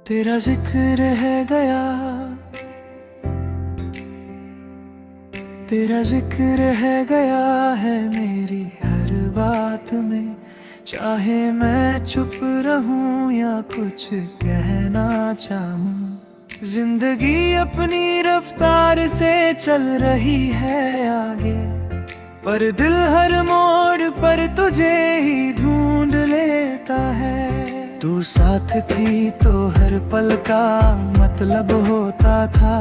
तेरा जिक्र है गया, तेरा जिक्र है गया है मेरी हर बात में। चाहे मैं चुप रहूं या कुछ कहना चाहूं, जिंदगी अपनी रफ्तार से चल रही है आगे, पर दिल हर मोड़ पर तुझे ही ढूंढ लेता है। तू साथ थी तो हर पल का मतलब होता था,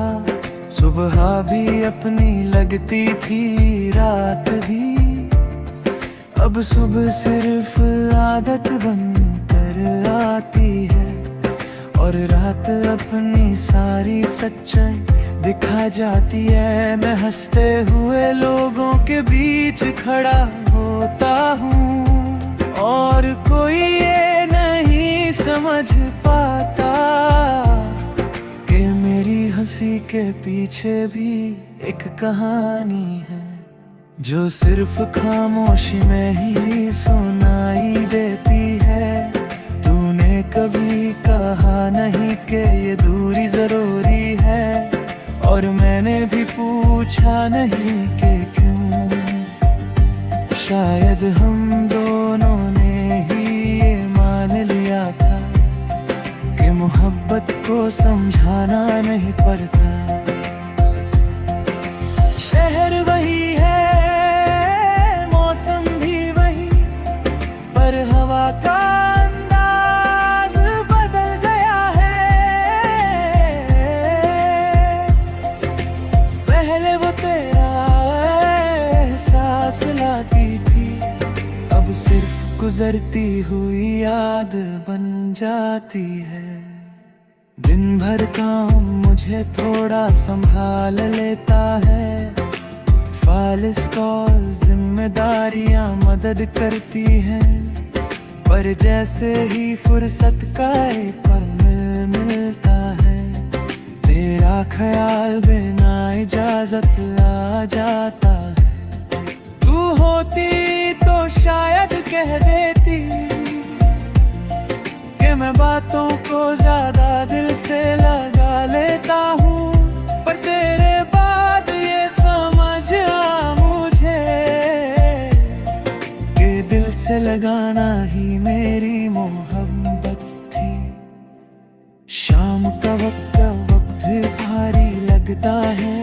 सुबह भी अपनी लगती थी रात भी। अब सुबह सिर्फ आदत बन कर आती है, और रात अपनी सारी सच्चाई दिखा जाती है। मैं हंसते हुए लोगों के बीच खड़ा होता हूँ, और कोई ये नहीं समझ पाता कि मेरी हंसी के पीछे भी एक कहानी है, जो सिर्फ खामोशी में ही सुनाई देती है। तूने कभी कहा नहीं कि ये दूरी जरूरी है, और मैंने भी पूछा नहीं कि क्यों। शायद हम दोनों ने ही ये मान लिया था कि मोहब्बत को समझाना नहीं पड़ता। शहर वही है, मौसम भी वही, पर हवा का अंदाज बदल गया है। पहले वो तेरा एहसास लाती थी, अब सिर्फ गुजरती हुई याद बन जाती है। दिन भर काम मुझे थोड़ा संभाल लेता है, फाइल्स कॉल जिम्मेदारियां मदद करती हैं, पर जैसे ही फुर्सत का एक पल मिलता है, तेरा ख्याल बिना इजाजत आ जाता है। तू होती तो शायद कह देती कि मैं बातों को ज्यादा दिल से लगा लेता हूँ, पर तेरे बाद ये समझ आ मुझे कि दिल से लगाना ही मेरी मोहब्बत थी। शाम का वक्त भारी लगता है,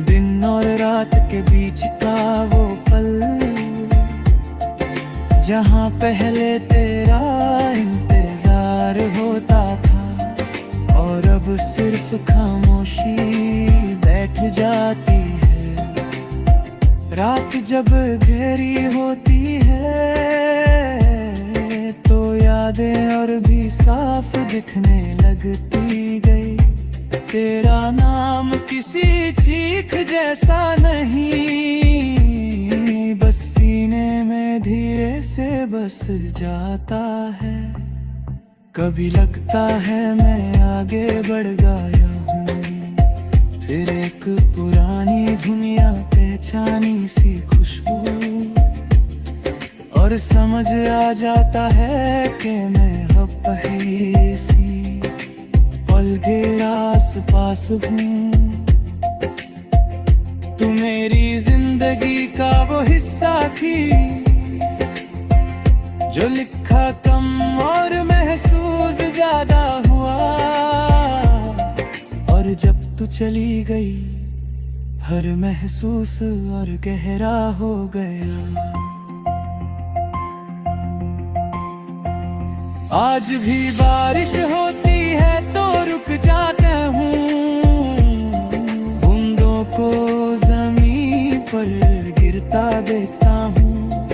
दिन और रात के बीच का वो पल, जहाँ पहले तेरा इंतजार होता था, और अब सिर्फ खामोशी बैठ जाती है। रात जब गहरी होती है तो यादें और भी साफ दिखने लगती गई। तेरा नाम किसी चीख जैसा नहीं, बस सीने में धीरे से बस जाता है। कभी लगता है मैं आगे बढ़ गया हूँ, फिर एक पुरानी दुनिया पहचानी सी खुशबू, और समझ आ जाता है कि मैं अब पहले सी पल के आस पास हूँ। तू मेरी जिंदगी का वो हिस्सा थी, जो लिखा कम और महसूस ज्यादा हुआ, और जब तू चली गई हर महसूस और गहरा हो गया। आज भी बारिश होती है तो रुक जाता हूँ, बूंदों को जमीन पर गिरता देखता हूँ।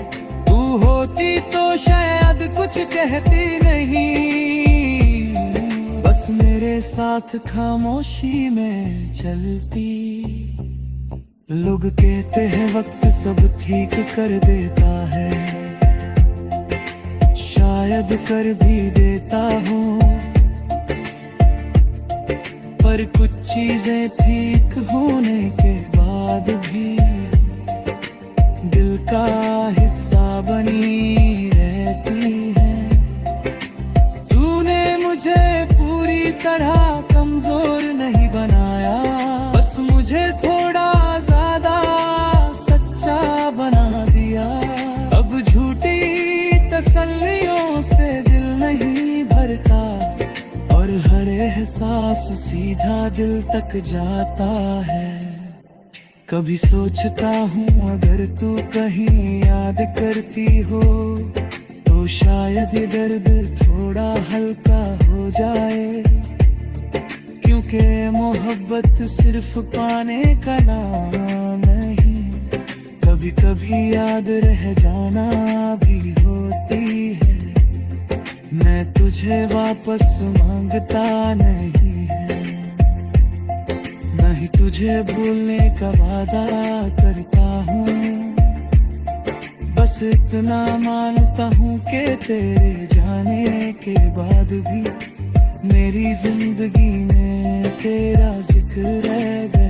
तू होती तो शायद कुछ कहती नहीं, बस मेरे साथ खामोशी में चलती। लोग कहते हैं वक्त सब ठीक कर देता है, शायद कर भी देता हूँ, पर कुछ चीजें ठीक होने के बाद भी दिल का हिस्सा बनी रहती है। तूने मुझे दिल तक जाता है। कभी सोचता हूँ अगर तू कहीं याद करती हो तो शायद ये दर्द थोड़ा हल्का हो जाए। क्योंकि मोहब्बत सिर्फ पाने का नाम नहीं, कभी कभी याद रह जाना भी होती है। मैं तुझे वापस मांगता नहीं है, नहीं तुझे भूलने का वादा करता हूँ। बस इतना मानता हूँ कि तेरे जाने के बाद भी मेरी जिंदगी में तेरा जिक्र रहेगा।